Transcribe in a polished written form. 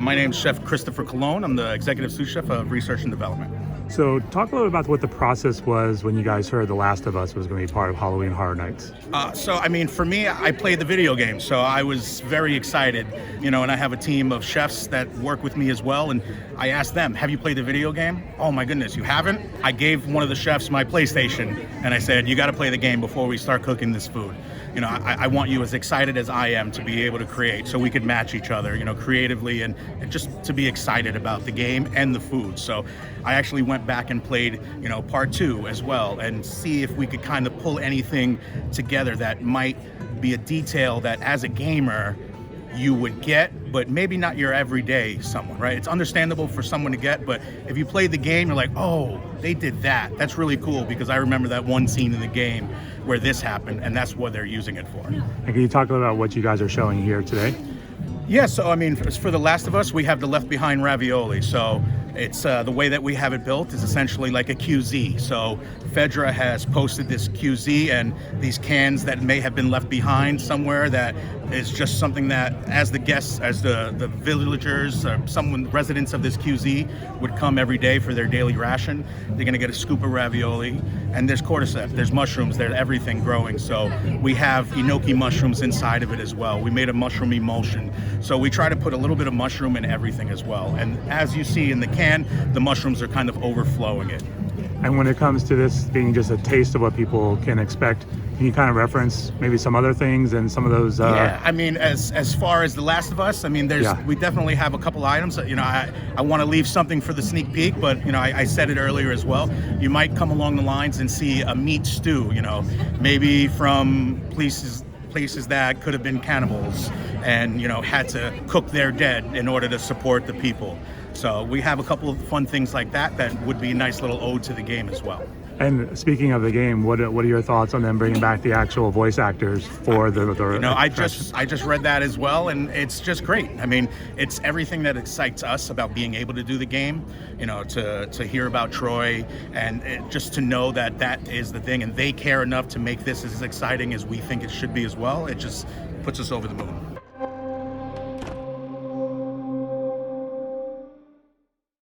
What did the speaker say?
My name's Chef Christopher Colon. I'm the executive sous chef of research and development. So talk a little about what the process was when you guys heard The Last of Us was going to be part of Halloween Horror Nights. For me, I played the video game, so I was very excited, and I have a team of chefs that work with me as well, and I asked them, have you played the video game? Oh my goodness, you haven't? I gave one of the chefs my PlayStation, and I said, you got to play the game before we start cooking this food. I want you as excited as I am to be able to create, so we could match each other, creatively, and just to be excited about the game and the food. So I actually went back and played, part 2 as well, and see if we could kind of pull anything together that might be a detail that as a gamer you would get, but maybe not your everyday someone, right? It's understandable for someone to get, but if you played the game, you're like, oh, they did that. That's really cool, because I remember that one scene in the game where this happened, and that's what they're using it for. And can you talk a little about what you guys are showing here today? Yeah, so for The Last of Us, we have the Left Behind ravioli. So it's the way that we have it built is essentially like a QZ. So Fedra has posted this QZ and these cans that may have been left behind somewhere, that is just something that as the guests, as the villagers or residents of this QZ would come every day for their daily ration, they're gonna get a scoop of ravioli. And there's cordyceps, there's mushrooms, there's everything growing. So we have enoki mushrooms inside of it as well. We made a mushroom emulsion. So we try to put a little bit of mushroom in everything as well. And as you see in the can, the mushrooms are kind of overflowing it. And when it comes to this being just a taste of what people can expect, can you kind of reference maybe some other things and some of those? Yeah, as far as The Last of Us, we definitely have a couple items. I want to leave something for the sneak peek, but I said it earlier as well. You might come along the lines and see a meat stew. Maybe from places that could have been cannibals and had to cook their dead in order to support the people. So we have a couple of fun things like that would be a nice little ode to the game as well. And speaking of the game, what are your thoughts on them bringing back the actual voice actors for the I just read that as well, and it's just great. It's everything that excites us about being able to do the game, to hear about Troy, and just to know that is the thing, and they care enough to make this as exciting as we think it should be as well. It just puts us over the moon.